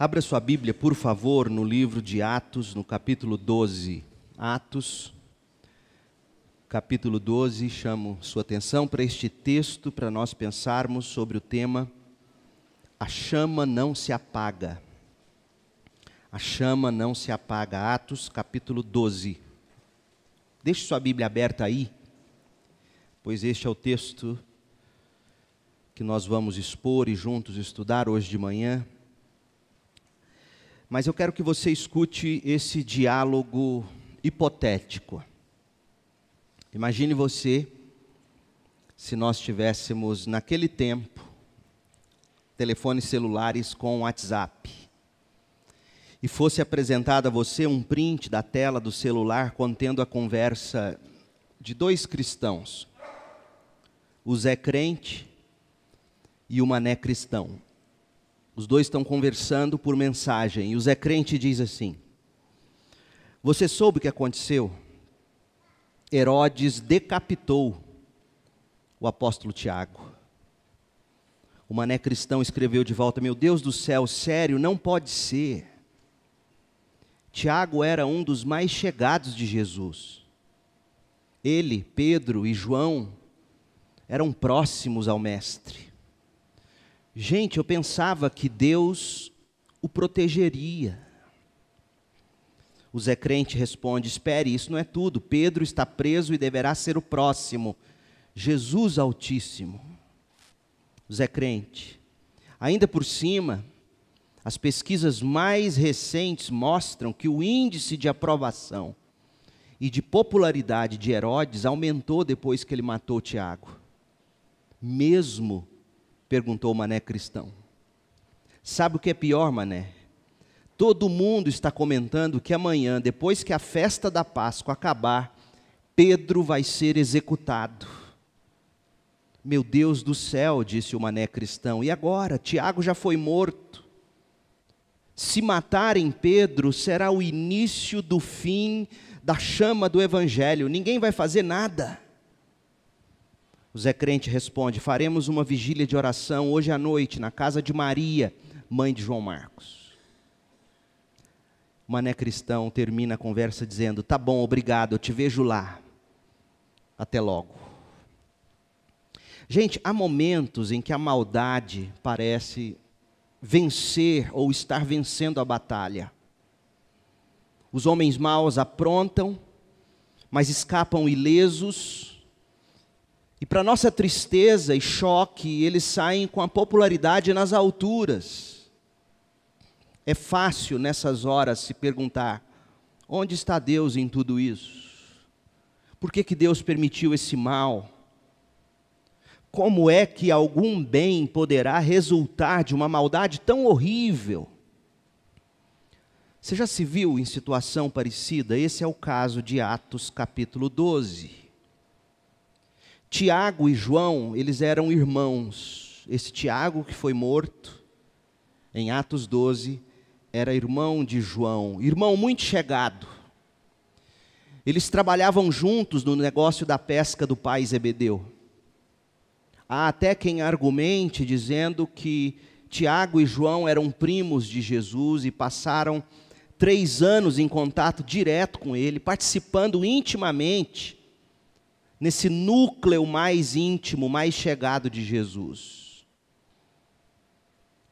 Abra sua Bíblia, por favor, no livro de Atos, no capítulo 12. Atos, capítulo 12, chamo sua atenção para este texto, para nós pensarmos sobre o tema A chama não se apaga. A chama não se apaga. Atos, capítulo 12. Deixe sua Bíblia aberta aí, pois este é o texto que nós vamos expor e juntos estudar hoje de manhã. Mas eu quero que você escute esse diálogo hipotético. Imagine você, se nós tivéssemos naquele tempo, telefones celulares com WhatsApp, e fosse apresentado a você um print da tela do celular contendo a conversa de dois cristãos, o Zé Crente e o Mané Cristão. Os dois estão conversando por mensagem, e o Zé Crente diz assim: você soube o que aconteceu? Herodes decapitou o apóstolo Tiago. O Mané Cristão escreveu de volta: meu Deus do céu, sério, não pode ser. Tiago era um dos mais chegados de Jesus. Ele, Pedro e João eram próximos ao mestre. Gente, eu pensava que Deus o protegeria. O Zé Crente responde: espere, isso não é tudo. Pedro está preso e deverá ser o próximo. Jesus Altíssimo. Zé Crente: ainda por cima, as pesquisas mais recentes mostram que o índice de aprovação e de popularidade de Herodes aumentou depois que ele matou Tiago. Mesmo? Perguntou o Mané Cristão. Sabe o que é pior, Mané? Todo mundo está comentando que amanhã, depois que a festa da Páscoa acabar, Pedro vai ser executado. Meu Deus do céu, disse o Mané Cristão, e agora? Tiago já foi morto. Se matarem Pedro, será o início do fim da chama do Evangelho. Ninguém vai fazer nada. O Zé Crente responde: faremos uma vigília de oração hoje à noite na casa de Maria, mãe de João Marcos. O Mané Cristão termina a conversa dizendo: tá bom, obrigado, eu te vejo lá. Até logo. Gente, há momentos em que a maldade parece vencer ou estar vencendo a batalha. Os homens maus aprontam, mas escapam ilesos. E para nossa tristeza e choque, eles saem com a popularidade nas alturas. É fácil nessas horas se perguntar: onde está Deus em tudo isso? Por que Deus permitiu esse mal? Como é que algum bem poderá resultar de uma maldade tão horrível? Você já se viu em situação parecida? Esse é o caso de Atos capítulo 12. Tiago e João, eles eram irmãos. Esse Tiago que foi morto, em Atos 12, era irmão de João, irmão muito chegado. Eles trabalhavam juntos no negócio da pesca do pai Zebedeu. Há até quem argumente dizendo que Tiago e João eram primos de Jesus e passaram 3 anos em contato direto com ele, participando intimamente nesse núcleo mais íntimo, mais chegado de Jesus.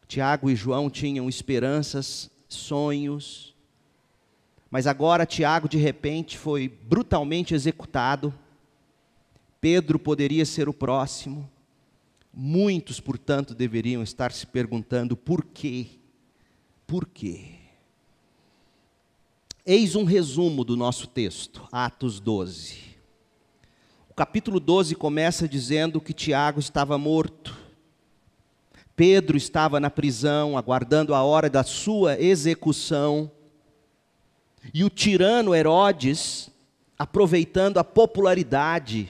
Tiago e João tinham esperanças, sonhos, mas agora Tiago de repente foi brutalmente executado. Pedro poderia ser o próximo. Muitos, portanto, deveriam estar se perguntando: por quê? Por quê? Eis um resumo do nosso texto, Atos 12. O capítulo 12 começa dizendo que Tiago estava morto. Pedro estava na prisão, aguardando a hora da sua execução. E o tirano Herodes, aproveitando a popularidade,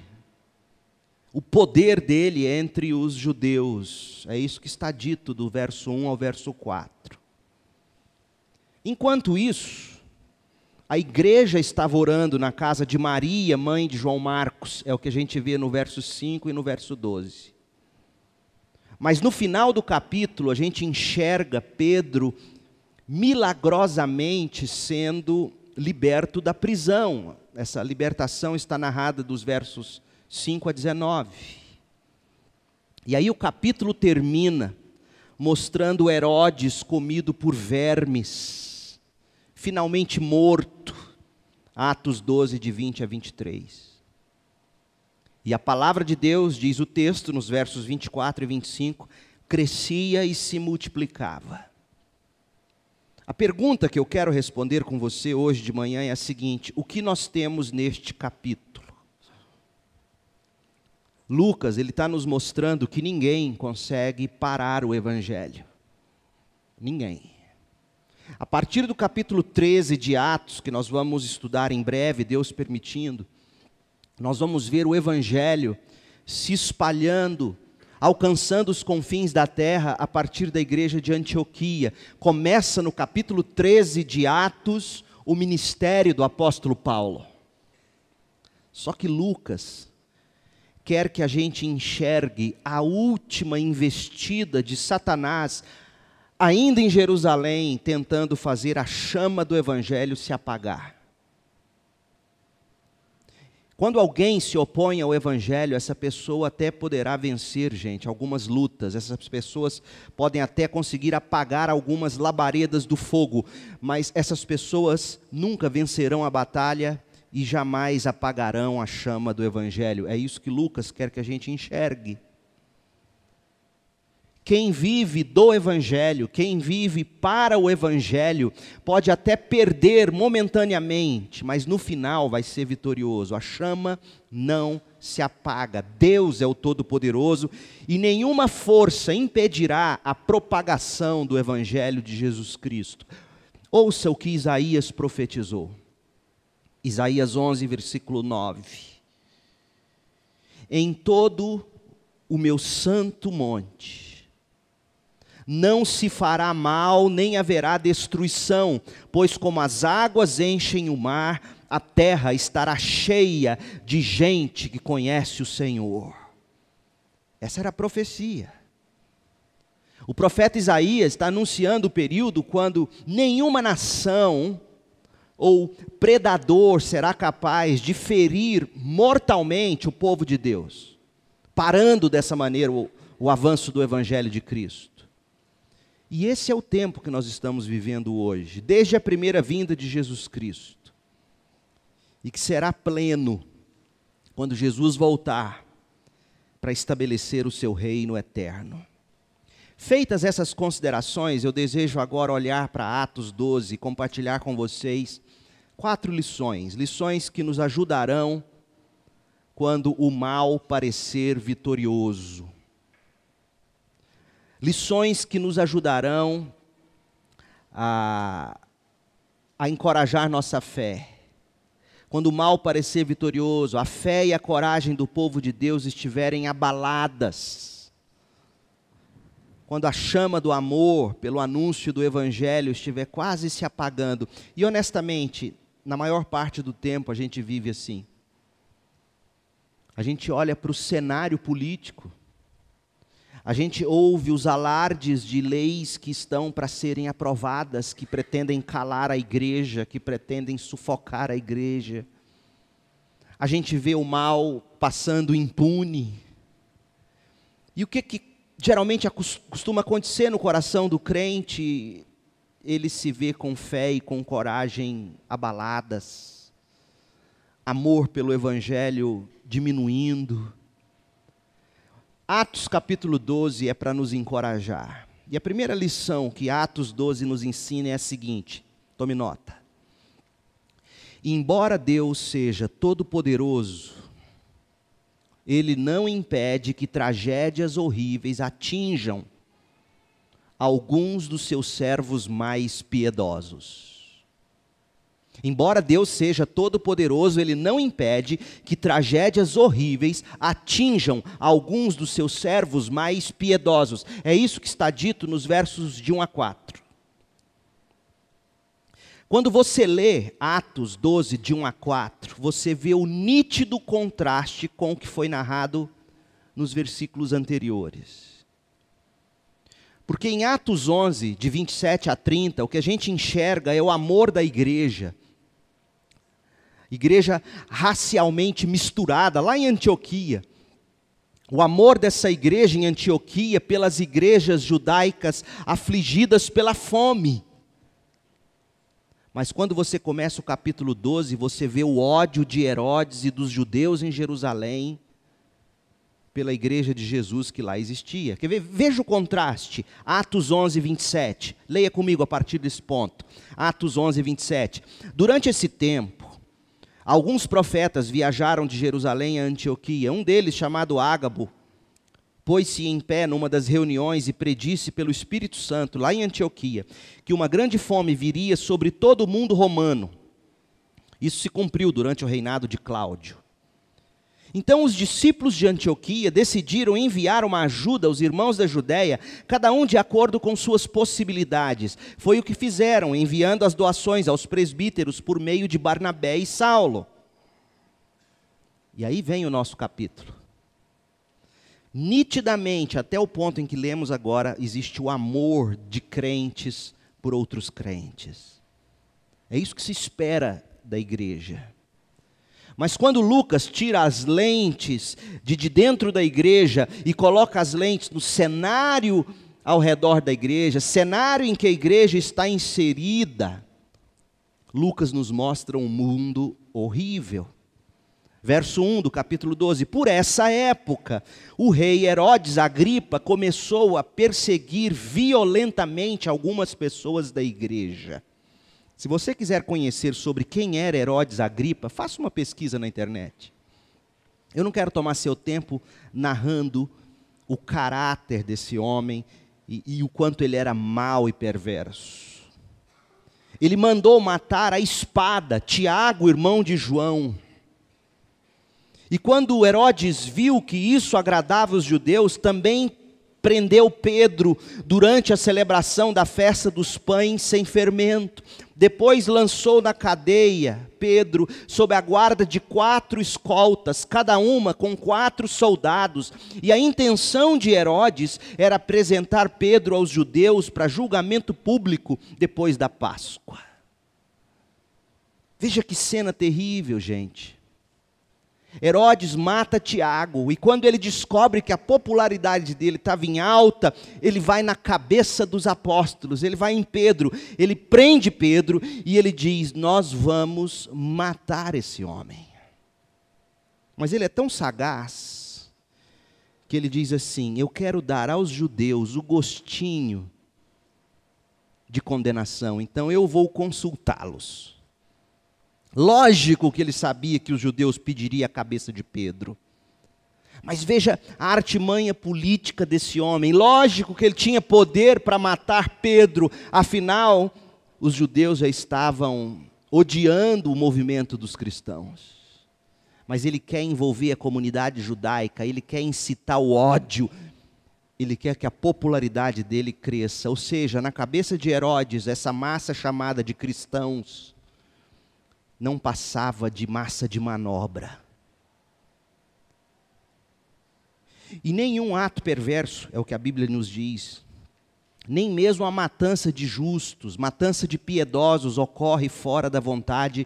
o poder dele entre os judeus. É isso que está dito do verso 1 ao verso 4. Enquanto isso, a igreja estava orando na casa de Maria, mãe de João Marcos. É o que a gente vê no verso 5 e no verso 12. Mas no final do capítulo, a gente enxerga Pedro milagrosamente sendo liberto da prisão. Essa libertação está narrada dos versos 5 a 19. E aí o capítulo termina mostrando Herodes comido por vermes, finalmente morto. Atos 12, de 20 a 23. E a palavra de Deus, diz o texto, nos versos 24 e 25, crescia e se multiplicava. A pergunta que eu quero responder com você hoje de manhã é a seguinte: o que nós temos neste capítulo? Lucas, ele está nos mostrando que ninguém consegue parar o Evangelho. Ninguém. A partir do capítulo 13 de Atos, que nós vamos estudar em breve, Deus permitindo, nós vamos ver o Evangelho se espalhando, alcançando os confins da terra a partir da igreja de Antioquia. Começa no capítulo 13 de Atos o ministério do apóstolo Paulo. Só que Lucas quer que a gente enxergue a última investida de Satanás, ainda em Jerusalém, tentando fazer a chama do Evangelho se apagar. Quando alguém se opõe ao Evangelho, essa pessoa até poderá vencer, gente, algumas lutas. Essas pessoas podem até conseguir apagar algumas labaredas do fogo, mas essas pessoas nunca vencerão a batalha e jamais apagarão a chama do Evangelho. É isso que Lucas quer que a gente enxergue. Quem vive do Evangelho, quem vive para o Evangelho, pode até perder momentaneamente, mas no final vai ser vitorioso. A chama não se apaga. Deus é o Todo-Poderoso e nenhuma força impedirá a propagação do Evangelho de Jesus Cristo. Ouça o que Isaías profetizou. Isaías 11, versículo 9. Em todo o meu santo monte não se fará mal, nem haverá destruição, pois como as águas enchem o mar, a terra estará cheia de gente que conhece o Senhor. Essa era a profecia. O profeta Isaías está anunciando o período quando nenhuma nação ou predador será capaz de ferir mortalmente o povo de Deus, parando dessa maneira o avanço do Evangelho de Cristo. E esse é o tempo que nós estamos vivendo hoje, desde a primeira vinda de Jesus Cristo, e que será pleno quando Jesus voltar para estabelecer o seu reino eterno. Feitas essas considerações, eu desejo agora olhar para Atos 12 e compartilhar com vocês 4 lições, lições que nos ajudarão quando o mal parecer vitorioso. Lições que nos ajudarão a encorajar nossa fé. Quando o mal parecer vitorioso, a fé e a coragem do povo de Deus estiverem abaladas. Quando a chama do amor pelo anúncio do Evangelho estiver quase se apagando. E honestamente, na maior parte do tempo a gente vive assim. A gente olha para o cenário político. A gente ouve os alardes de leis que estão para serem aprovadas, que pretendem calar a igreja, que pretendem sufocar a igreja. A gente vê o mal passando impune. E o que geralmente costuma acontecer no coração do crente? Ele se vê com fé e com coragem abaladas. Amor pelo Evangelho diminuindo. Atos capítulo 12 é para nos encorajar. E a primeira lição que Atos 12 nos ensina é a seguinte, tome nota. Embora Deus seja todo-poderoso, Ele não impede que tragédias horríveis atinjam alguns dos seus servos mais piedosos. Embora Deus seja todo-poderoso, Ele não impede que tragédias horríveis atinjam alguns dos seus servos mais piedosos. É isso que está dito nos versos de 1 a 4. Quando você lê Atos 12, de 1 a 4, você vê o nítido contraste com o que foi narrado nos versículos anteriores. Porque em Atos 11, de 27 a 30, o que a gente enxerga é o amor da igreja. Igreja racialmente misturada, lá em Antioquia. O amor dessa igreja em Antioquia pelas igrejas judaicas afligidas pela fome. Mas quando você começa o capítulo 12, você vê o ódio de Herodes e dos judeus em Jerusalém pela igreja de Jesus que lá existia. Quer ver? Veja o contraste. Atos 11, 27. Leia comigo a partir desse ponto. Atos 11, 27. Durante esse tempo, alguns profetas viajaram de Jerusalém a Antioquia. Um deles, chamado Ágabo, pôs-se em pé numa das reuniões e predisse pelo Espírito Santo, lá em Antioquia, que uma grande fome viria sobre todo o mundo romano. Isso se cumpriu durante o reinado de Cláudio. Então os discípulos de Antioquia decidiram enviar uma ajuda aos irmãos da Judéia, cada um de acordo com suas possibilidades. Foi o que fizeram, enviando as doações aos presbíteros por meio de Barnabé e Saulo. E aí vem o nosso capítulo. Nitidamente, até o ponto em que lemos agora, existe o amor de crentes por outros crentes. É isso que se espera da igreja. Mas quando Lucas tira as lentes de dentro da igreja e coloca as lentes no cenário ao redor da igreja, cenário em que a igreja está inserida, Lucas nos mostra um mundo horrível. Verso 1 do capítulo 12. Por essa época, o rei Herodes Agripa começou a perseguir violentamente algumas pessoas da igreja. Se você quiser conhecer sobre quem era Herodes Agripa, faça uma pesquisa na internet. Eu não quero tomar seu tempo narrando o caráter desse homem e o quanto ele era mau e perverso. Ele mandou matar à espada Tiago, irmão de João. E quando Herodes viu que isso agradava os judeus, também prendeu Pedro durante a celebração da festa dos pães sem fermento. Depois lançou na cadeia Pedro sob a guarda de 4 escoltas, cada uma com 4 soldados. E a intenção de Herodes era apresentar Pedro aos judeus para julgamento público depois da Páscoa. Veja que cena terrível, gente. Herodes mata Tiago, e quando ele descobre que a popularidade dele estava em alta, ele vai na cabeça dos apóstolos, ele vai em Pedro, ele prende Pedro, e ele diz: nós vamos matar esse homem. Mas ele é tão sagaz, que ele diz assim: eu quero dar aos judeus o gostinho de condenação, então eu vou consultá-los. Lógico que ele sabia que os judeus pediriam a cabeça de Pedro. Mas veja a artimanha política desse homem. Lógico que ele tinha poder para matar Pedro. Afinal, os judeus já estavam odiando o movimento dos cristãos. Mas ele quer envolver a comunidade judaica, ele quer incitar o ódio. Ele quer que a popularidade dele cresça. Ou seja, na cabeça de Herodes, essa massa chamada de cristãos não passava de massa de manobra. E nenhum ato perverso, é o que a Bíblia nos diz, nem mesmo a matança de justos, matança de piedosos ocorre fora da vontade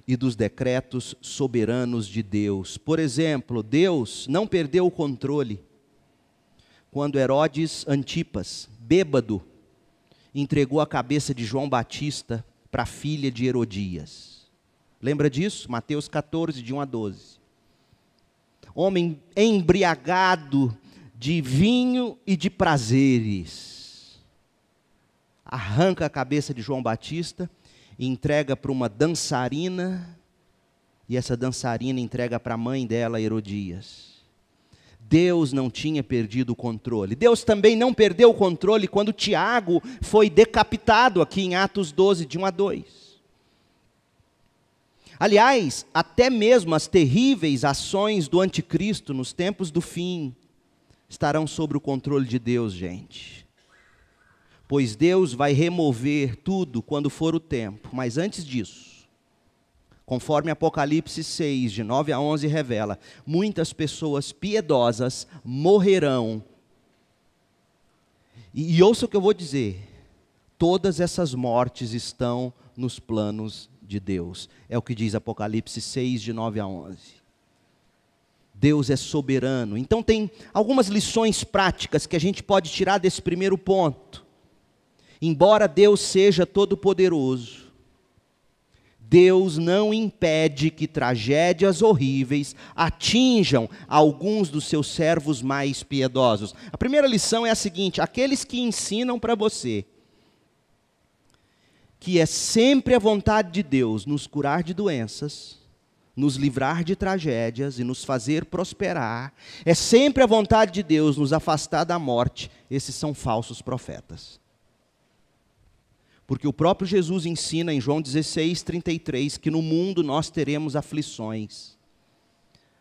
e dos decretos soberanos de Deus. Por exemplo, Deus não perdeu o controle quando Herodes Antipas, bêbado, entregou a cabeça de João Batista para a filha de Herodias. Lembra disso? Mateus 14, de 1 a 12. Homem embriagado de vinho e de prazeres. Arranca a cabeça de João Batista e entrega para uma dançarina. E essa dançarina entrega para a mãe dela, Herodias. Deus não tinha perdido o controle. Deus também não perdeu o controle quando Tiago foi decapitado aqui em Atos 12, de 1 a 2. Aliás, até mesmo as terríveis ações do anticristo nos tempos do fim estarão sob o controle de Deus, gente. Pois Deus vai remover tudo quando for o tempo. Mas antes disso, conforme Apocalipse 6, de 9 a 11 revela, muitas pessoas piedosas morrerão. E ouça o que eu vou dizer. Todas essas mortes estão nos planos de Deus. É o que diz Apocalipse 6, de 9 a 11. Deus é soberano. Então tem algumas lições práticas que a gente pode tirar desse primeiro ponto. Embora Deus seja todo-poderoso, Deus não impede que tragédias horríveis atinjam alguns dos seus servos mais piedosos. A primeira lição é a seguinte: aqueles que ensinam para você que é sempre a vontade de Deus nos curar de doenças, nos livrar de tragédias e nos fazer prosperar, é sempre a vontade de Deus nos afastar da morte, esses são falsos profetas. Porque o próprio Jesus ensina em João 16:33 que no mundo nós teremos aflições.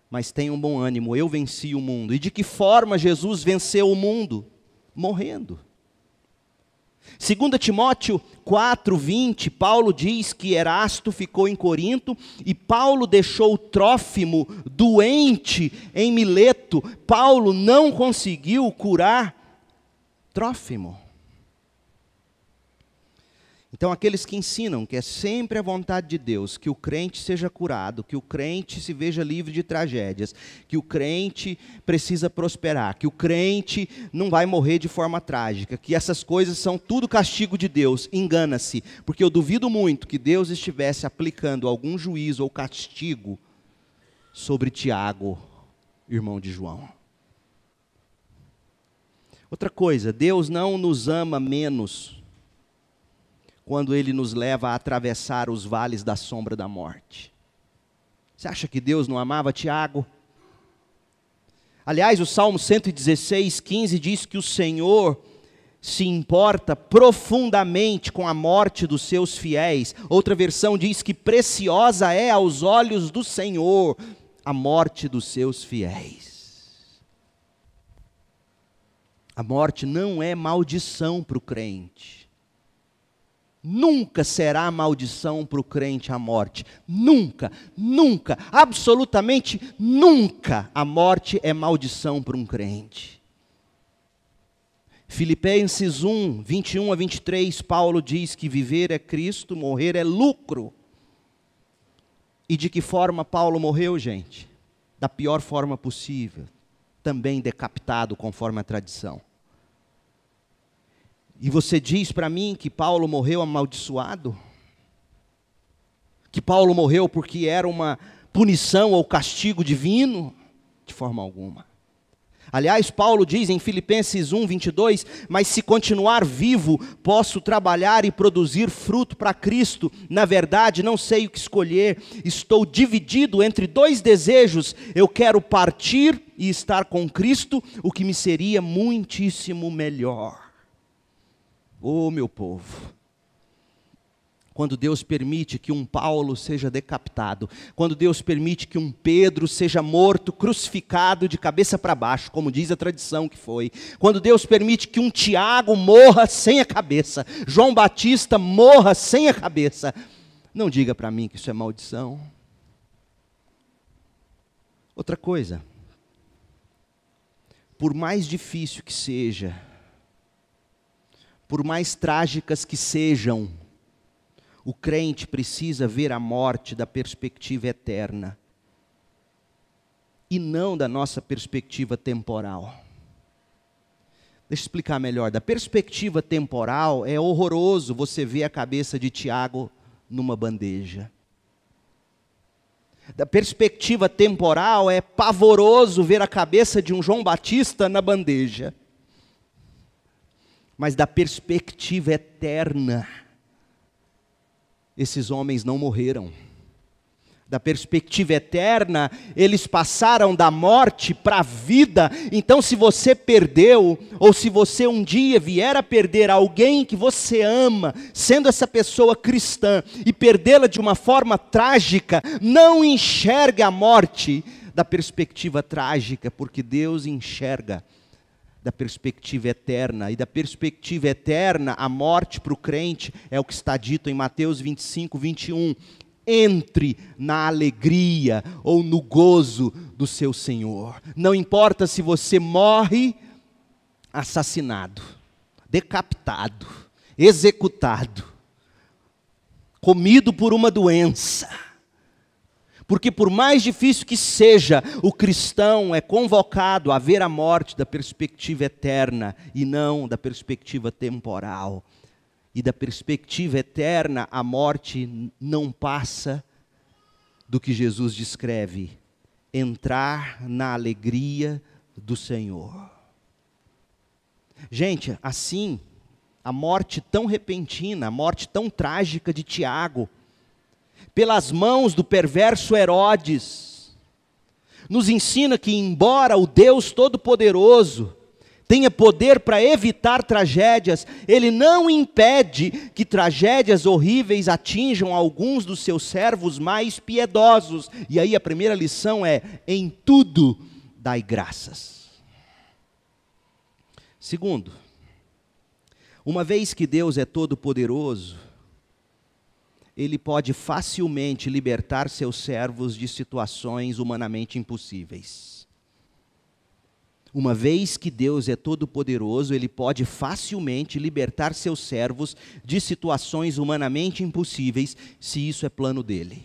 Mas tenham bom ânimo, eu venci o mundo. E de que forma Jesus venceu o mundo? Morrendo. 2 Timóteo 4:20, Paulo diz que Erasto ficou em Corinto e Paulo deixou Trófimo doente em Mileto. Paulo não conseguiu curar Trófimo. Então, aqueles que ensinam que é sempre a vontade de Deus que o crente seja curado, que o crente se veja livre de tragédias, que o crente precisa prosperar, que o crente não vai morrer de forma trágica, que essas coisas são tudo castigo de Deus, engana-se, porque eu duvido muito que Deus estivesse aplicando algum juízo ou castigo sobre Tiago, irmão de João. Outra coisa, Deus não nos ama menos quando Ele nos leva a atravessar os vales da sombra da morte. Você acha que Deus não amava Tiago? Aliás, o Salmo 116:15 diz que o Senhor se importa profundamente com a morte dos seus fiéis. Outra versão diz que preciosa é aos olhos do Senhor a morte dos seus fiéis. A morte não é maldição para o crente. Nunca será maldição para o crente a morte. Nunca, nunca, absolutamente nunca a morte é maldição para um crente. Filipenses 1, 21 a 23, Paulo diz que viver é Cristo, morrer é lucro. E de que forma Paulo morreu, gente? Da pior forma possível, também decapitado conforme a tradição. E você diz para mim que Paulo morreu amaldiçoado? Que Paulo morreu porque era uma punição ou castigo divino? De forma alguma. Aliás, Paulo diz em Filipenses 1, 22, mas se continuar vivo, posso trabalhar e produzir fruto para Cristo. Na verdade, não sei o que escolher, estou dividido entre dois desejos. Eu quero partir e estar com Cristo, o que me seria muitíssimo melhor. Oh, meu povo, quando Deus permite que um Paulo seja decapitado, quando Deus permite que um Pedro seja morto, crucificado de cabeça para baixo, como diz a tradição que foi, quando Deus permite que um Tiago morra sem a cabeça, João Batista morra sem a cabeça, não diga para mim que isso é maldição. Outra coisa, por mais difícil que seja, por mais trágicas que sejam, o crente precisa ver a morte da perspectiva eterna e não da nossa perspectiva temporal. Deixa eu explicar melhor. Da perspectiva temporal é horroroso você ver a cabeça de Tiago numa bandeja. Da perspectiva temporal é pavoroso ver a cabeça de um João Batista na bandeja. Mas da perspectiva eterna, esses homens não morreram. Da perspectiva eterna, eles passaram da morte para a vida. Então, se você perdeu, ou se você um dia vier a perder alguém que você ama, sendo essa pessoa cristã, e perdê-la de uma forma trágica, não enxergue a morte da perspectiva trágica, porque Deus enxerga da perspectiva eterna, e da perspectiva eterna, a morte para o crente é o que está dito em Mateus 25, 21, entre na alegria ou no gozo do seu Senhor. Não importa se você morre assassinado, decapitado, executado, comido por uma doença. Porque por mais difícil que seja, o cristão é convocado a ver a morte da perspectiva eterna e não da perspectiva temporal. E da perspectiva eterna, a morte não passa do que Jesus descreve: entrar na alegria do Senhor. Gente, assim, a morte tão repentina, a morte tão trágica de Tiago, pelas mãos do perverso Herodes, nos ensina que, embora o Deus Todo-Poderoso tenha poder para evitar tragédias, Ele não impede que tragédias horríveis atinjam alguns dos seus servos mais piedosos. E aí a primeira lição é: em tudo dai graças. Segundo, uma vez que Deus é todo-poderoso, Ele pode facilmente libertar seus servos de situações humanamente impossíveis. Uma vez que Deus é todo-poderoso, Ele pode facilmente libertar seus servos de situações humanamente impossíveis, se isso é plano dEle.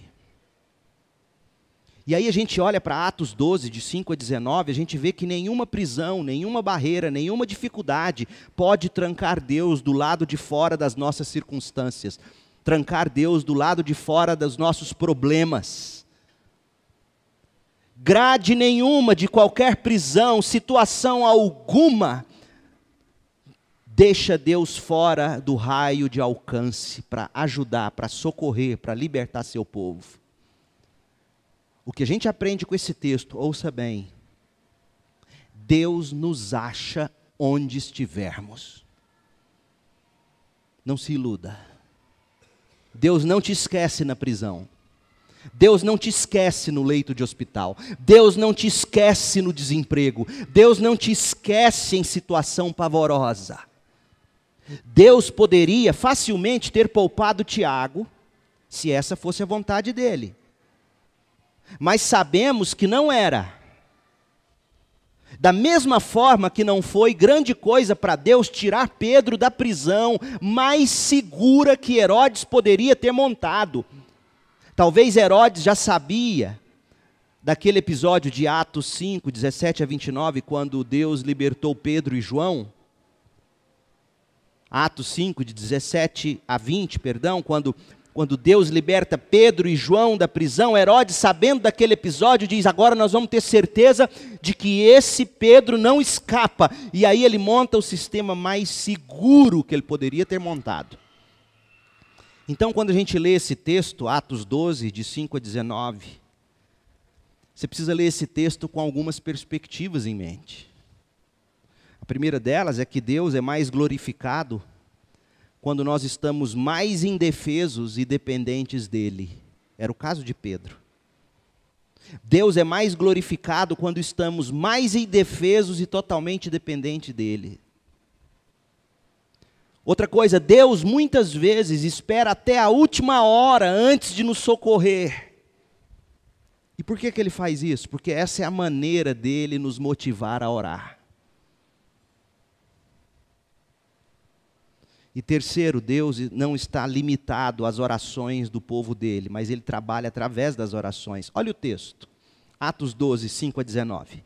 E aí a gente olha para Atos 12, de 5 a 19, a gente vê que nenhuma prisão, nenhuma barreira, nenhuma dificuldade pode trancar Deus do lado de fora das nossas circunstâncias, trancar Deus do lado de fora dos nossos problemas. Grade nenhuma de qualquer prisão, situação alguma, deixa Deus fora do raio de alcance para ajudar, para socorrer, para libertar seu povo. O que a gente aprende com esse texto, ouça bem: Deus nos acha onde estivermos. Não se iluda. Deus não te esquece na prisão. Deus não te esquece no leito de hospital. Deus não te esquece no desemprego. Deus não te esquece em situação pavorosa. Deus poderia facilmente ter poupado Tiago, se essa fosse a vontade dele. Mas sabemos que não era. Da mesma forma que não foi grande coisa para Deus tirar Pedro da prisão mais segura que Herodes poderia ter montado. Talvez Herodes já sabia daquele episódio de Atos 5, 17 a 29, quando Deus libertou Pedro e João. Atos 5, de 17 a 20, quando Deus liberta Pedro e João da prisão, Herodes, sabendo daquele episódio, diz: agora nós vamos ter certeza de que esse Pedro não escapa. E aí ele monta o sistema mais seguro que ele poderia ter montado. Então, quando a gente lê esse texto, Atos 12, de 5 a 19, você precisa ler esse texto com algumas perspectivas em mente. A primeira delas é que Deus é mais glorificado quando nós estamos mais indefesos e dependentes dEle. Era o caso de Pedro. Deus é mais glorificado quando estamos mais indefesos e totalmente dependentes dEle. Outra coisa, Deus muitas vezes espera até a última hora antes de nos socorrer. E por que Ele faz isso? Porque essa é a maneira dEle nos motivar a orar. E terceiro, Deus não está limitado às orações do povo dEle, mas Ele trabalha através das orações. Olha o texto, Atos 12, 5 a 19.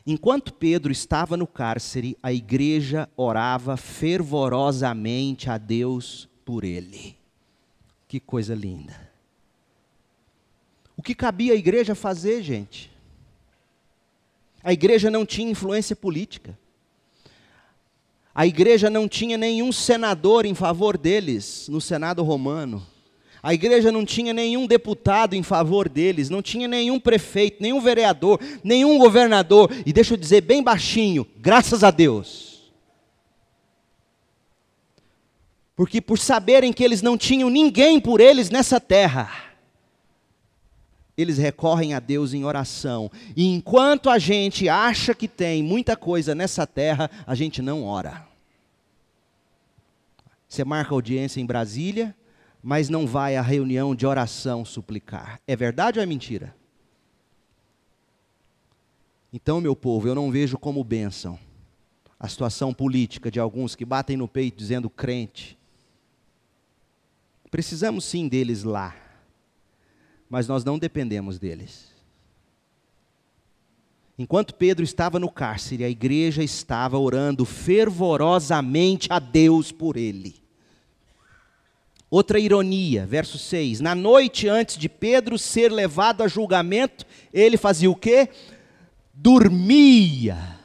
Enquanto Pedro estava no cárcere, a igreja orava fervorosamente a Deus por ele. Que coisa linda. O que cabia à igreja fazer, gente? A igreja não tinha influência política. A igreja não tinha nenhum senador em favor deles no Senado romano. A igreja não tinha nenhum deputado em favor deles, não tinha nenhum prefeito, nenhum vereador, nenhum governador. E deixa eu dizer bem baixinho, graças a Deus. Porque por saberem que eles não tinham ninguém por eles nessa terra, eles recorrem a Deus em oração. E enquanto a gente acha que tem muita coisa nessa terra, a gente não ora. Você marca audiência em Brasília, mas não vai à reunião de oração suplicar. É verdade ou é mentira? Então, meu povo, eu não vejo como bênção a situação política de alguns que batem no peito dizendo crente. Precisamos sim deles lá, mas nós não dependemos deles. Enquanto Pedro estava no cárcere, a igreja estava orando fervorosamente a Deus por ele. Outra ironia, verso 6. Na noite antes de Pedro ser levado a julgamento, ele fazia o quê? Dormia.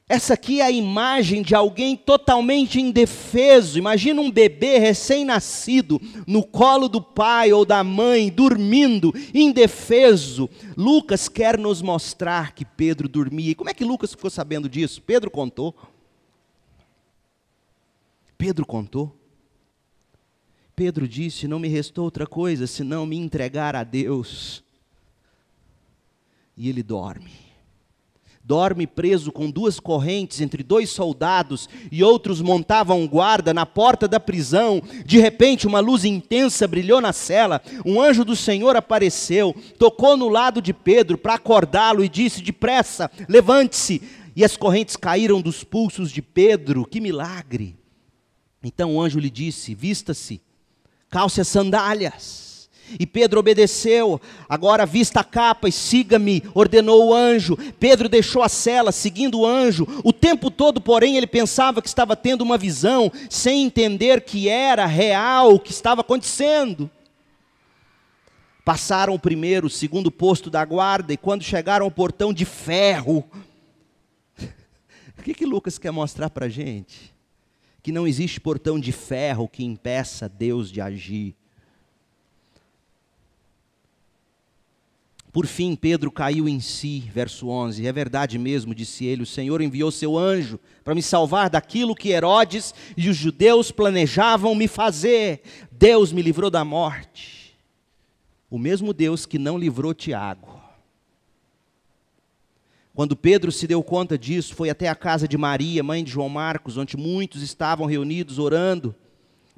Essa aqui é a imagem de alguém totalmente indefeso. Imagina um bebê recém-nascido no colo do pai ou da mãe, dormindo, indefeso. Lucas quer nos mostrar que Pedro dormia. E como é que Lucas ficou sabendo disso? Pedro contou. Pedro contou. Pedro disse: não me restou outra coisa senão me entregar a Deus. E ele dorme. Dorme preso com 2 correntes entre 2 soldados e outros montavam guarda na porta da prisão. De repente uma luz intensa brilhou na cela. Um anjo do Senhor apareceu, tocou no lado de Pedro para acordá-lo e disse: depressa, levante-se. E as correntes caíram dos pulsos de Pedro. Que milagre! Então o anjo lhe disse: vista-se, calce as sandálias. E Pedro obedeceu. Agora vista a capa e siga-me, ordenou o anjo. Pedro deixou a cela, seguindo o anjo. O tempo todo, porém, ele pensava que estava tendo uma visão, sem entender que era real o que estava acontecendo. Passaram o primeiro, o segundo posto da guarda, e quando chegaram ao portão de ferro, o que Lucas quer mostrar para a gente? Que não existe portão de ferro que impeça Deus de agir. Por fim, Pedro caiu em si, verso 11, é verdade mesmo, disse ele, o Senhor enviou seu anjo para me salvar daquilo que Herodes e os judeus planejavam me fazer. Deus me livrou da morte. O mesmo Deus que não livrou Tiago. Quando Pedro se deu conta disso, foi até a casa de Maria, mãe de João Marcos, onde muitos estavam reunidos orando.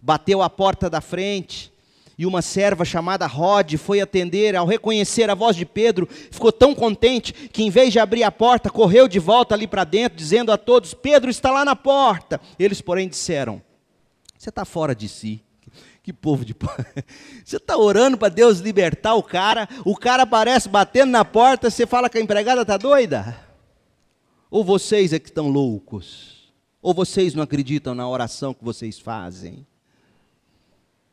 Bateu à porta da frente. E uma serva chamada Rode foi atender. Ao reconhecer a voz de Pedro, ficou tão contente que em vez de abrir a porta, correu de volta ali para dentro, dizendo a todos: Pedro está lá na porta. Eles, porém, disseram: você está fora de si. Que povo de... Você está orando para Deus libertar o cara aparece batendo na porta, você fala que a empregada está doida? Ou vocês é que estão loucos? Ou vocês não acreditam na oração que vocês fazem?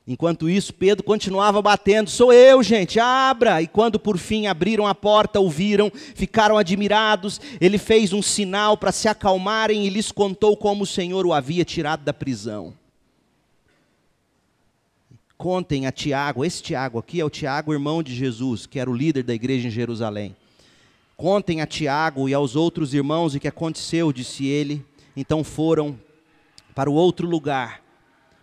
Enquanto isso, Pedro continuava batendo: sou eu, gente, abra! E quando por fim abriram a porta, o viram, ficaram admirados. Ele fez um sinal para se acalmarem e lhes contou como o Senhor o havia tirado da prisão. Contem a Tiago, esse Tiago aqui é o Tiago, irmão de Jesus, que era o líder da igreja em Jerusalém. Contem a Tiago e aos outros irmãos o que aconteceu, disse ele. Então foram para o outro lugar.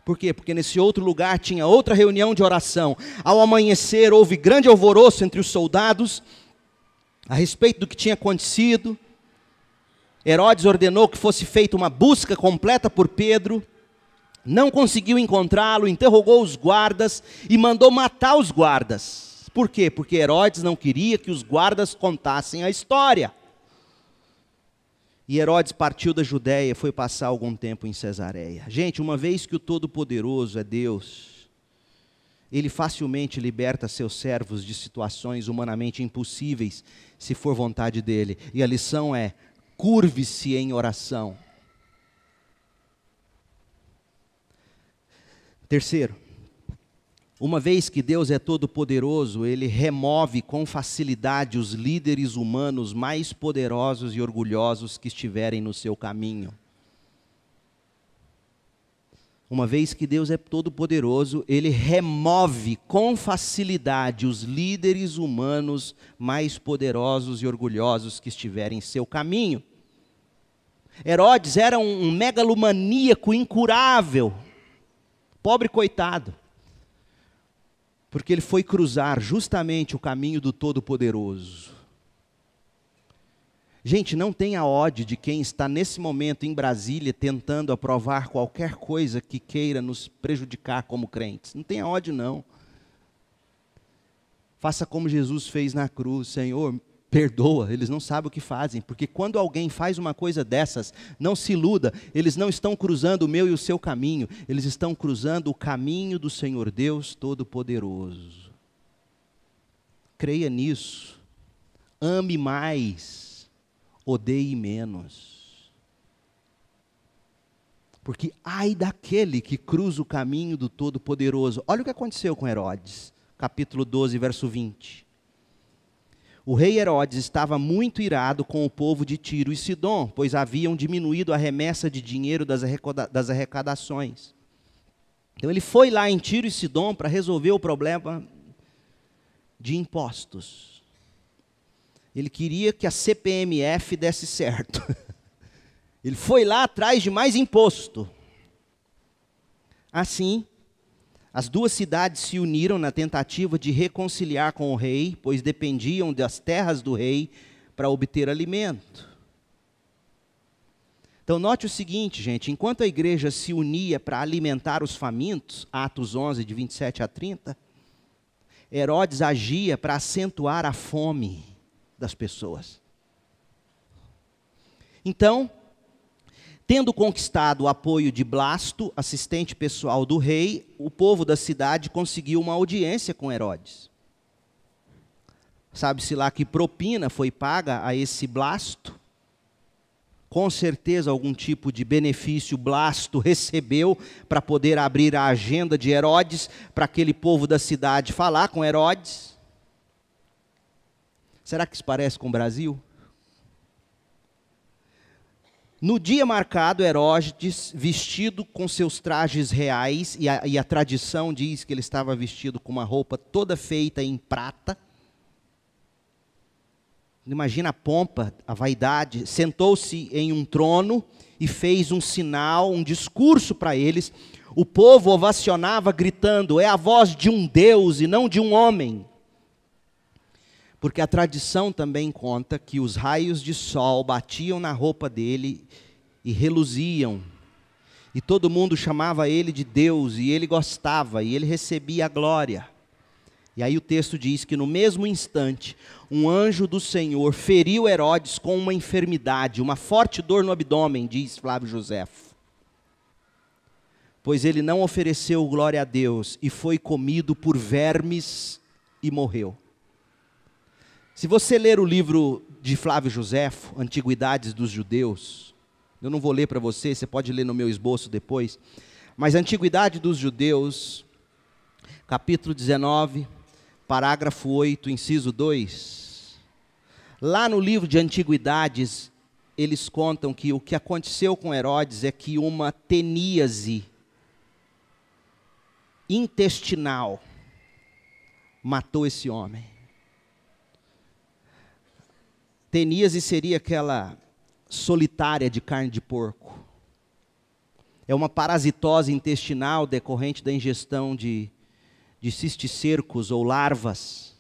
Por quê? Porque nesse outro lugar tinha outra reunião de oração. Ao amanhecer houve grande alvoroço entre os soldados a respeito do que tinha acontecido. Herodes ordenou que fosse feita uma busca completa por Pedro. Não conseguiu encontrá-lo, interrogou os guardas e mandou matar os guardas. Por quê? Porque Herodes não queria que os guardas contassem a história. E Herodes partiu da Judéia e foi passar algum tempo em Cesareia. Gente, uma vez que o Todo-Poderoso é Deus, Ele facilmente liberta seus servos de situações humanamente impossíveis, se for vontade dEle. E a lição é: curve-se em oração. Terceiro, uma vez que Deus é todo-poderoso, Ele remove com facilidade os líderes humanos mais poderosos e orgulhosos que estiverem no seu caminho. Uma vez que Deus é todo-poderoso, Ele remove com facilidade os líderes humanos mais poderosos e orgulhosos que estiverem em seu caminho. Herodes era um megalomaníaco incurável. Pobre coitado, porque ele foi cruzar justamente o caminho do Todo-Poderoso. Gente, não tenha ódio de quem está nesse momento em Brasília tentando aprovar qualquer coisa que queira nos prejudicar como crentes. Não tenha ódio não. Faça como Jesus fez na cruz: Senhor, perdoa, eles não sabem o que fazem, porque quando alguém faz uma coisa dessas, não se iluda, eles não estão cruzando o meu e o seu caminho, eles estão cruzando o caminho do Senhor Deus Todo-Poderoso. Creia nisso, ame mais, odeie menos. Porque ai daquele que cruza o caminho do Todo-Poderoso. Olha o que aconteceu com Herodes, capítulo 12, verso 20. O rei Herodes estava muito irado com o povo de Tiro e Sidom, pois haviam diminuído a remessa de dinheiro das arrecadações. Então ele foi lá em Tiro e Sidom para resolver o problema de impostos. Ele queria que a CPMF desse certo. Ele foi lá atrás de mais imposto. Assim, as duas cidades se uniram na tentativa de reconciliar com o rei, pois dependiam das terras do rei para obter alimento. Então note o seguinte, gente, enquanto a igreja se unia para alimentar os famintos, Atos 11, de 27 a 30, Herodes agia para acentuar a fome das pessoas. Então, tendo conquistado o apoio de Blasto, assistente pessoal do rei, o povo da cidade conseguiu uma audiência com Herodes. Sabe-se lá que propina foi paga a esse Blasto. Com certeza algum tipo de benefício Blasto recebeu para poder abrir a agenda de Herodes, para aquele povo da cidade falar com Herodes. Será que isso parece com o Brasil? No dia marcado, Herodes, vestido com seus trajes reais, e a tradição diz que ele estava vestido com uma roupa toda feita em prata. Imagina a pompa, a vaidade. Sentou-se em um trono e fez um sinal, um discurso para eles. O povo ovacionava gritando: é a voz de um Deus e não de um homem. Porque a tradição também conta que os raios de sol batiam na roupa dele e reluziam. E todo mundo chamava ele de Deus, e ele gostava, e ele recebia a glória. E aí o texto diz que no mesmo instante, um anjo do Senhor feriu Herodes com uma enfermidade, uma forte dor no abdômen, diz Flávio Joséfo. Pois ele não ofereceu glória a Deus, e foi comido por vermes e morreu. Se você ler o livro de Flávio Joséfo, Antiguidades dos Judeus, eu não vou ler para você, você pode ler no meu esboço depois, mas Antiguidade dos Judeus, capítulo 19, parágrafo 8, inciso 2, lá no livro de Antiguidades, eles contam que o que aconteceu com Herodes é que uma teníase intestinal matou esse homem. Teníase seria aquela solitária de carne de porco. É uma parasitose intestinal decorrente da ingestão de cisticercos ou larvas.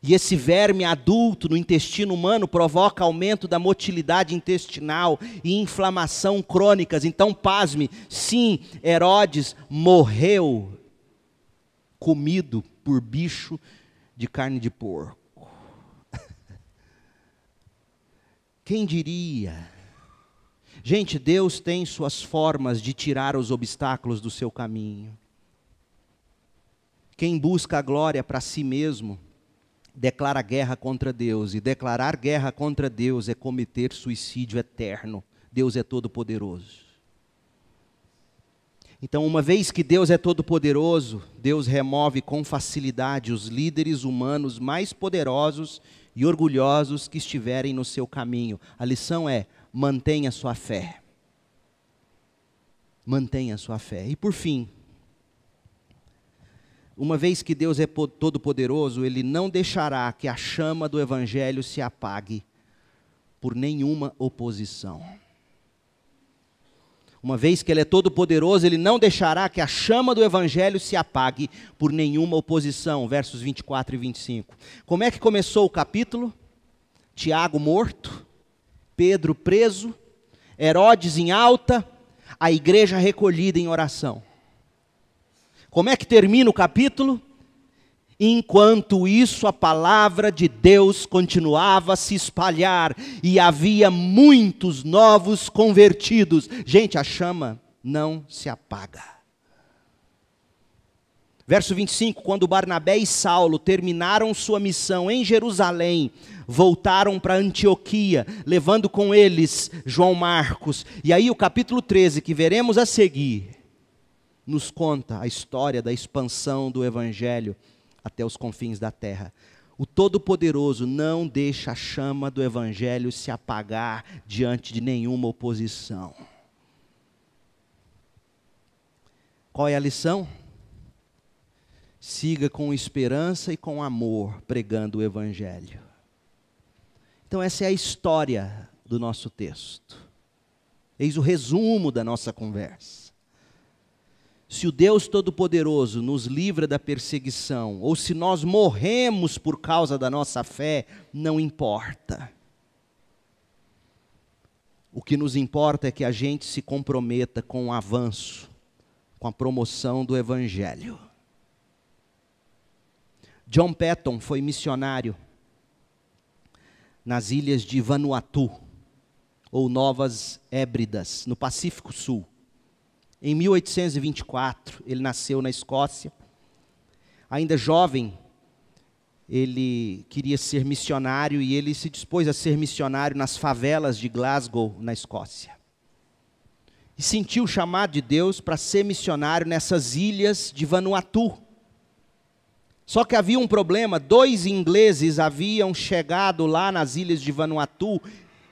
E esse verme adulto no intestino humano provoca aumento da motilidade intestinal e inflamação crônicas. Então, pasme, sim, Herodes morreu comido por bicho de carne de porco. Quem diria? Gente, Deus tem suas formas de tirar os obstáculos do seu caminho. Quem busca a glória para si mesmo, declara guerra contra Deus. E declarar guerra contra Deus é cometer suicídio eterno. Deus é todo-poderoso. Então, uma vez que Deus é todo-poderoso, Deus remove com facilidade os líderes humanos mais poderosos e orgulhosos que estiverem no seu caminho. A lição é: mantenha sua fé. Mantenha sua fé. E por fim, uma vez que Deus é todo-poderoso, Ele não deixará que a chama do Evangelho se apague por nenhuma oposição. Uma vez que Ele é todo-poderoso, Ele não deixará que a chama do Evangelho se apague por nenhuma oposição. Versos 24 e 25. Como é que começou o capítulo? Tiago morto, Pedro preso, Herodes em alta, a igreja recolhida em oração. Como é que termina o capítulo? Enquanto isso, a palavra de Deus continuava a se espalhar e havia muitos novos convertidos. Gente, a chama não se apaga. Verso 25, quando Barnabé e Saulo terminaram sua missão em Jerusalém, voltaram para Antioquia, levando com eles João Marcos. E aí o capítulo 13, que veremos a seguir, nos conta a história da expansão do Evangelho até os confins da terra. O Todo-Poderoso não deixa a chama do Evangelho se apagar diante de nenhuma oposição. Qual é a lição? Siga com esperança e com amor, pregando o Evangelho. Então essa é a história do nosso texto. Eis o resumo da nossa conversa. Se o Deus Todo-Poderoso nos livra da perseguição, ou se nós morremos por causa da nossa fé, não importa. O que nos importa é que a gente se comprometa com o avanço, com a promoção do Evangelho. John Patton foi missionário nas ilhas de Vanuatu, ou Novas Hébridas, no Pacífico Sul. Em 1824, ele nasceu na Escócia. Ainda jovem, ele queria ser missionário e ele se dispôs a ser missionário nas favelas de Glasgow, na Escócia. E sentiu o chamado de Deus para ser missionário nessas ilhas de Vanuatu. Só que havia um problema, 2 ingleses haviam chegado lá nas ilhas de Vanuatu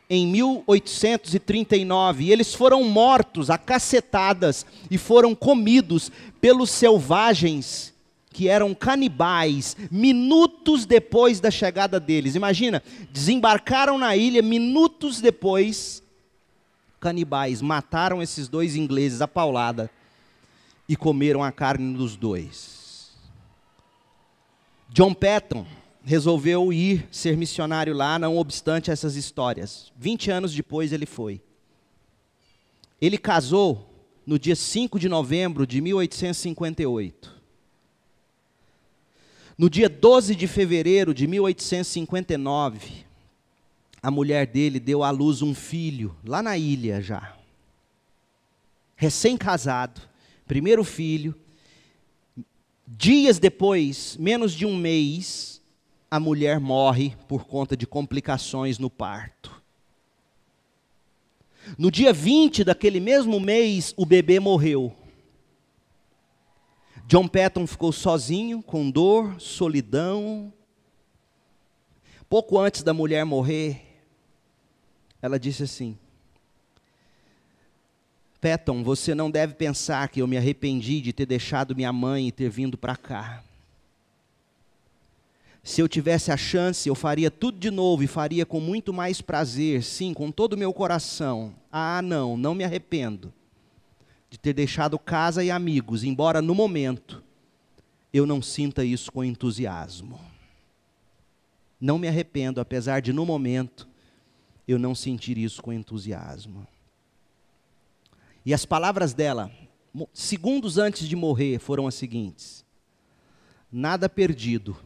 em 1839, e eles foram mortos a cacetadas e foram comidos pelos selvagens que eram canibais, minutos depois da chegada deles. Imagina, desembarcaram na ilha, minutos depois, canibais mataram esses 2 ingleses à paulada e comeram a carne dos 2. John Patton resolveu ir ser missionário lá, não obstante essas histórias. 20 anos depois ele foi. Ele casou no dia 5 de novembro de 1858. No dia 12 de fevereiro de 1859, a mulher dele deu à luz um filho, lá na ilha já. Recém-casado, primeiro filho. Dias depois, menos de um mês, a mulher morre por conta de complicações no parto. No dia 20 daquele mesmo mês, o bebê morreu. John Patton ficou sozinho, com dor, solidão. Pouco antes da mulher morrer, ela disse assim: Patton, você não deve pensar que eu me arrependi de ter deixado minha mãe e ter vindo para cá. Se eu tivesse a chance, eu faria tudo de novo e faria com muito mais prazer, sim, com todo o meu coração. Ah, não me arrependo de ter deixado casa e amigos, embora no momento eu não sinta isso com entusiasmo. Não me arrependo, apesar de no momento eu não sentir isso com entusiasmo. E as palavras dela, segundos antes de morrer, foram as seguintes: nada perdido,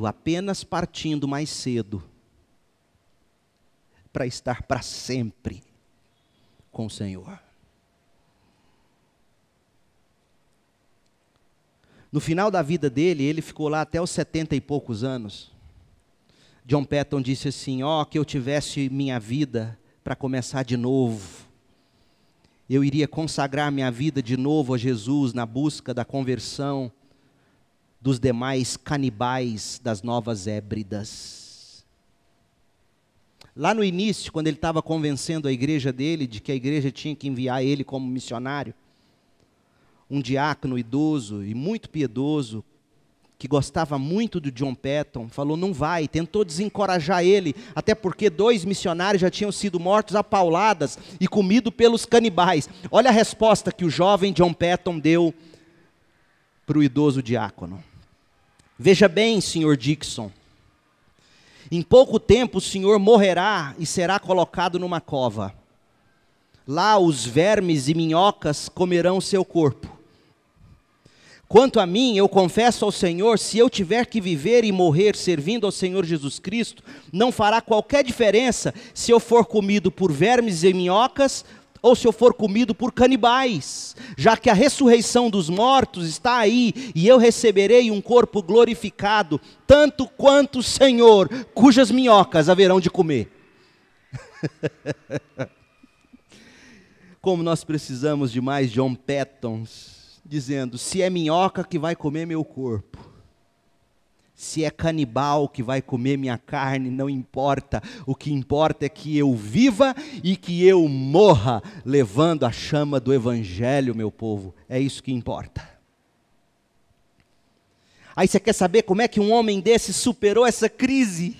apenas partindo mais cedo, para estar para sempre com o Senhor. No final da vida dele, ele ficou lá até os 70 e poucos anos. John Patton disse assim: que eu tivesse minha vida para começar de novo. Eu iria consagrar minha vida de novo a Jesus na busca da conversão dos demais canibais das Novas Hébridas. Lá no início, quando ele estava convencendo a igreja dele de que a igreja tinha que enviar ele como missionário, um diácono idoso e muito piedoso, que gostava muito do John Patton, falou: não vai, tentou desencorajar ele, até porque 2 missionários já tinham sido mortos a pauladas e comidos pelos canibais. Olha a resposta que o jovem John Patton deu para o idoso diácono: veja bem, Sr. Dixon, em pouco tempo o senhor morrerá e será colocado numa cova. Lá os vermes e minhocas comerão seu corpo. Quanto a mim, eu confesso ao Senhor, se eu tiver que viver e morrer servindo ao Senhor Jesus Cristo, não fará qualquer diferença se eu for comido por vermes e minhocas, ou se eu for comido por canibais, já que a ressurreição dos mortos está aí, e eu receberei um corpo glorificado, tanto quanto o Senhor, cujas minhocas haverão de comer. Como nós precisamos de mais John Pattons, dizendo, se é minhoca que vai comer meu corpo, se é canibal que vai comer minha carne, não importa, o que importa é que eu viva e que eu morra, levando a chama do Evangelho, meu povo, é isso que importa. Aí você quer saber como é que um homem desse superou essa crise?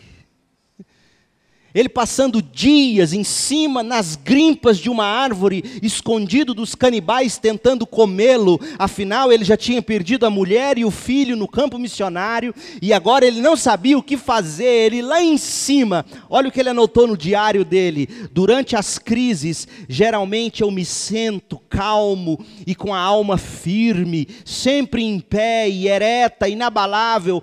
Ele passando dias em cima, nas grimpas de uma árvore, escondido dos canibais, tentando comê-lo. Afinal, ele já tinha perdido a mulher e o filho no campo missionário, e agora ele não sabia o que fazer. Ele lá em cima, olha o que ele anotou no diário dele: durante as crises, geralmente eu me sento calmo e com a alma firme, sempre em pé e ereta, inabalável,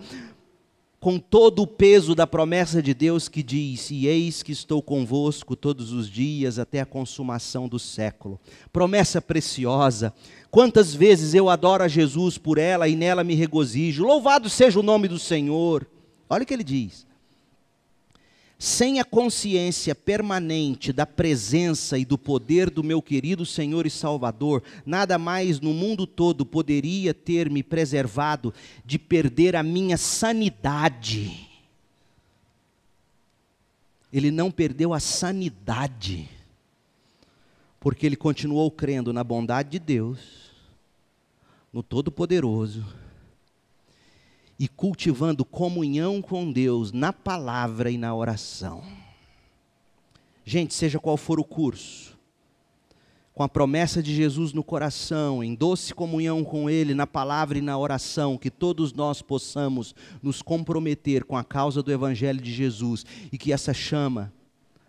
com todo o peso da promessa de Deus que diz, e eis que estou convosco todos os dias até a consumação do século. Promessa preciosa. Quantas vezes eu adoro a Jesus por ela e nela me regozijo. Louvado seja o nome do Senhor. Olha o que ele diz. Sem a consciência permanente da presença e do poder do meu querido Senhor e Salvador, nada mais no mundo todo poderia ter me preservado de perder a minha sanidade. Ele não perdeu a sanidade, porque ele continuou crendo na bondade de Deus, no Todo-Poderoso, e cultivando comunhão com Deus na palavra e na oração. Gente, seja qual for o curso, com a promessa de Jesus no coração, em doce comunhão com Ele, na palavra e na oração, que todos nós possamos nos comprometer com a causa do Evangelho de Jesus, e que essa chama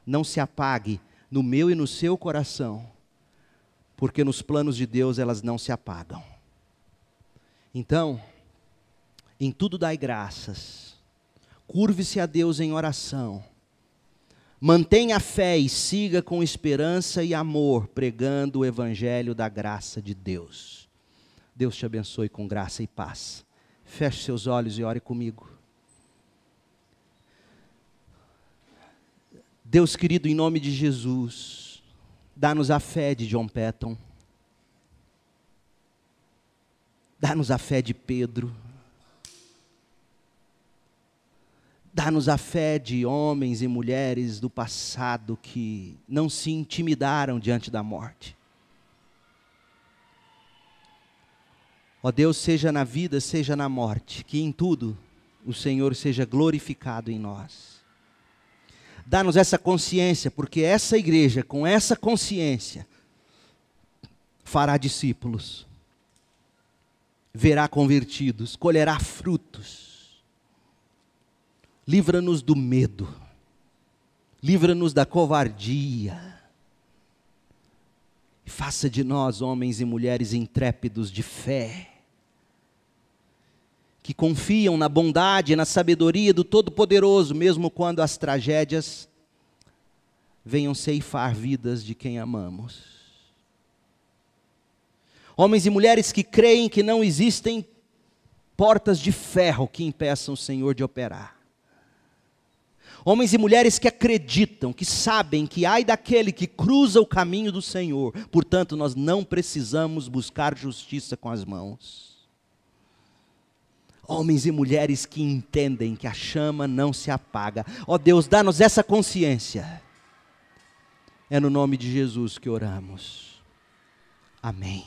não se apague no meu e no seu coração, porque nos planos de Deus elas não se apagam. Então, em tudo dai graças, curve-se a Deus em oração, mantenha a fé e siga com esperança e amor, pregando o Evangelho da graça de Deus. Deus te abençoe com graça e paz. Feche seus olhos e ore comigo. Deus querido, em nome de Jesus, dá-nos a fé de John Patton, dá-nos a fé de Pedro, dá-nos a fé de homens e mulheres do passado que não se intimidaram diante da morte. Ó Deus, seja na vida, seja na morte, que em tudo o Senhor seja glorificado em nós. Dá-nos essa consciência, porque essa igreja, com essa consciência, fará discípulos, verá convertidos, colherá frutos. Livra-nos do medo, livra-nos da covardia, e faça de nós homens e mulheres intrépidos de fé, que confiam na bondade e na sabedoria do Todo-Poderoso, mesmo quando as tragédias venham ceifar vidas de quem amamos. Homens e mulheres que creem que não existem portas de ferro que impeçam o Senhor de operar. Homens e mulheres que acreditam, que sabem que ai daquele que cruza o caminho do Senhor, portanto nós não precisamos buscar justiça com as mãos. Homens e mulheres que entendem que a chama não se apaga. Ó Deus, dá-nos essa consciência. É no nome de Jesus que oramos. Amém.